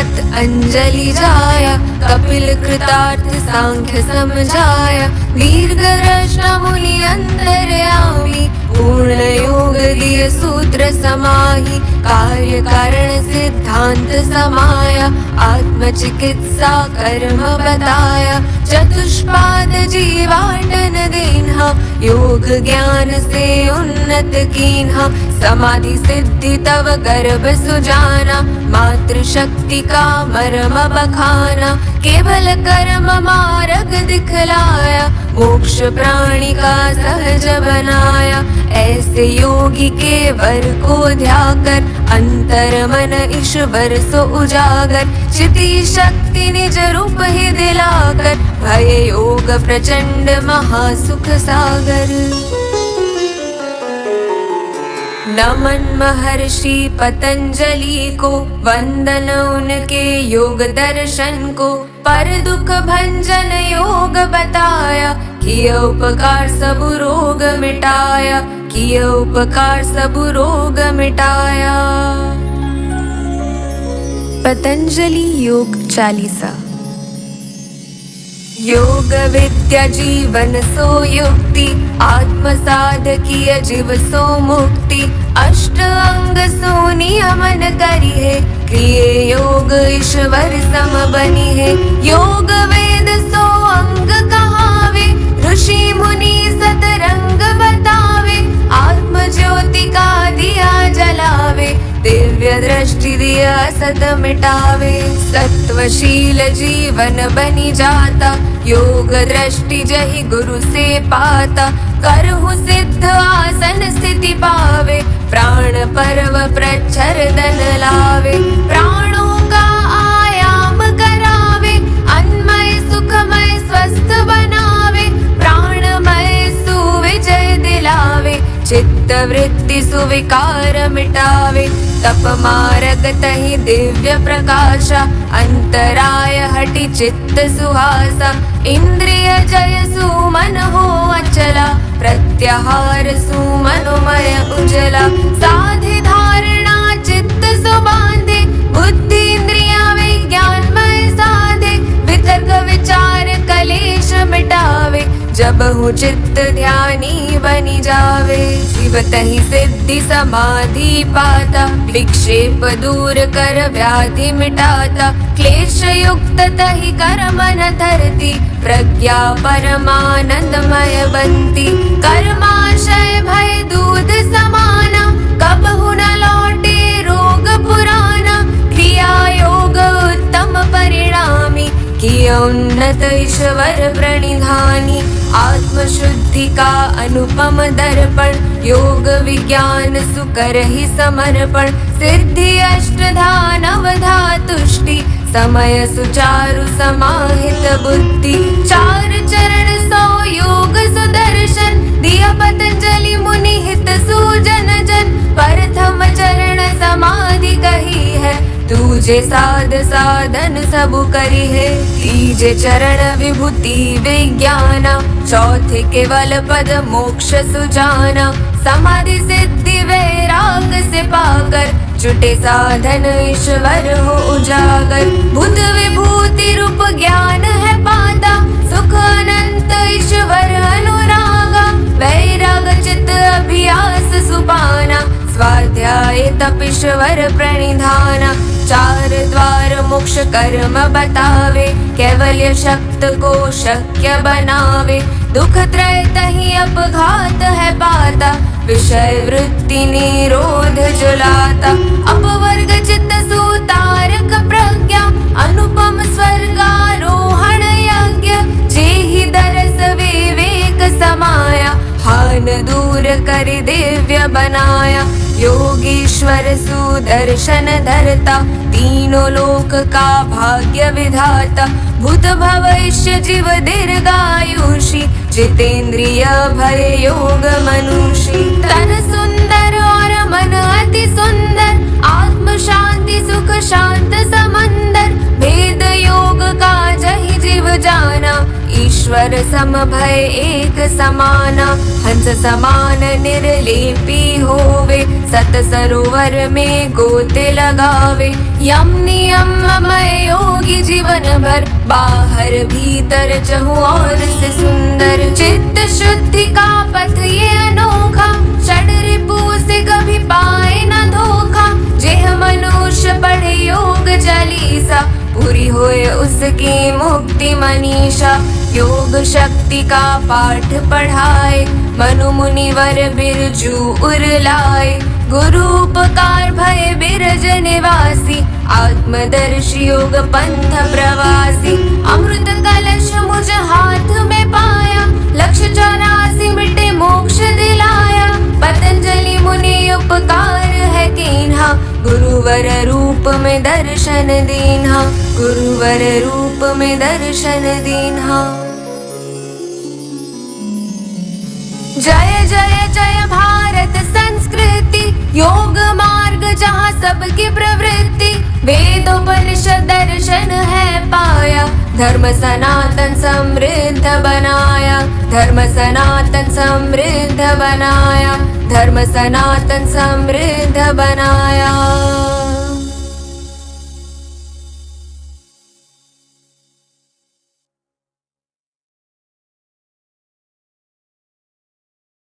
साथ अंजलि जाया, कपिल कृतार्थ सांख्य समझाया, दीर्घ दृष्टा मुनि अंतर्यामी, पूर्ण योग दिय सूत्र समाहि, कार्य कारण सिद्धांत समाया, आत्म चिकित्सा कर्म बताया, चतुष्पाद जीवाटन दीन्हा, योग ज्ञान से उन्नत कीन्हा, समाधि सिद्धि तव गर्भ सुजाना, मातृशक्ति का मर्म बखाना, केवल कर्म मार्ग दिखलाया, मोक्ष प्राणी का सहज बनाया, ऐसे योगी के वर को ध्याकर, अंतर मन ईश्वर सो उजागर, चिति शक्ति निज रूप ही दिलाकर, भय योग प्रचंड महासुख सागर। नमन महर्षि पतंजलि को, वंदन उनके योग दर्शन को, पर दुख भंजन योग बताया, किए उपकार सब रोग मिटाया, किए उपकार सब रोग मिटाया। पतंजलि योग चालीसा। योग विद्या जीवन सो युक्ति, आत्म साधकीय जीव सो मुक्ति, अष्ट अंग सो नियमन करी है, क्रिय योग ईश्वर सम बनी है, योग वेद सो अंग कहावे, ऋषि मुनि सतरंग बतावे, आत्म ज्योति का दिया जलावे, दिव्य दृष्टि दिया सत मिटावे, सत्वशील जीवन बनी जाता, योग दृष्टि जहि गुरु से पाता, करहु सिद्ध आसन स्थिति पावे, प्राण पर्व प्रच्छर धन लावे, प्राणों का आयाम करावे, अन्मय सुखमय स्वस्थ बनावे, प्राणमय सुविजय दिलावे, चित्त वृत्ति सुविकार मिटावे, तप मार्ग तहि दिव्य प्रकाशा, अंतराय हटि चित्त सुहासा, इंद्रिय जय सुमन हो अचला, प्रत्याहार सुमनोमय उजला, साधि धारणा चित्त सुबांधे, बुद्धि इंद्रिया विज्ञानमय साधे, वितर्क विचार कलेश मिटावे, जब हूँ चित्त ध्यानी बनी जावे, शिव तहि सिद्धि समाधि पाता, विक्षेप दूर कर व्याधि मिटाता, क्लेश युक्त तहि कर्म न धरती, प्रज्ञा परमानंदमय बनती, कर्माशय भय दूध समाना, कबहु न लौटे रोग पुराना, क्रिया योग उत्तम परिणामी, किए उन्नत ईश्वर प्रणिधानी, आत्म शुद्धि का अनुपम दर्पण, योग विज्ञान सुकर ही समर्पण, सिद्धि अष्टधा नवधा तुष्टि, समय सुचारु समाहित बुद्धि, चार चरण सौ योग सुदर्शन, दिया पतंजलि मुनि हित सुजन जन, प्रथम चरण समाधि कही है, तुझे साध साधन सब करी है, तीजे चरण विभूति विज्ञाना, चौथे केवल पद मोक्ष सुजाना, समाधि सिद्धि वैराग से पाकर, जुटे साधन ईश्वर हो उजागर, बुद्ध विभूति रूप ज्ञान है पाता, सुख अनंत ईश्वर अनुरागा, वैराग चित्त अभ्यास सुपाना, स्वाध्याय तप ईश्वर प्रणिधाना, चार द्वार मोक्ष कर्म बतावे, कैवल्य शक्त को शक्य बनावे, दुख त्रय तहि अपघात है पाता, विषय वृत्ति निरोध जुलाता, अपवर्ग चित्त सुतारक प्रज्ञा, अनुपम स्वर्गारोहण यज्ञ, जेहि दरस विवेक समाया, हान दूर कर दिव्य बनाया, योगीश्वर सुदर्शन धरता, तीनों लोक का भाग्य विधाता, भूत भविष्य जीव दीर्घायुषी, जितेंद्रिय भय योग मनुषी, तन सुंदर और मन अति सुंदर, आत्म शांति सुख शांत समंदर, भेद योग का जहि जीव जाना, ईश्वर ईश्वर समभय एक समाना, हंस समान निर्लेपी होवे, सत सरोवर में गोते लगावे। यम नियम मय योगी जीवन भर, बाहर भीतर चहु और से सुंदर। चित्त शुद्धि का पथ ये अनोखा, षड रिपु से कभी पाए न धोखा। जेह मनुष्य पढ़े योग चालीसा, पूरी होए उसकी मुक्ति मनीषा। योग शक्ति का पाठ पढ़ाए, मनु मुनिवर बिरजू उर लाए। गुरु उपकार भय बिरज निवासी, आत्मदर्शी योग पंथ प्रवासी। अमृत कलश मुझ हाथ में पाया, लक्ष्य 84 मिटे मोक्ष दिलाया। पतंजलि मुनि उपकार है कीन्हा, गुरुवर रूप में दर्शन दीन्हा, गुरुवर रूप में दर्शन दीन्हा। जय जय जय भारत संस्कृति, योग मार्ग जहाँ सबकी प्रवृत्ति। वेदोपनिषद दर्शन है पाया, धर्म सनातन समृद्ध बनाया, धर्म सनातन समृद्ध बनाया, धर्म सनातन समृद्ध बनाया।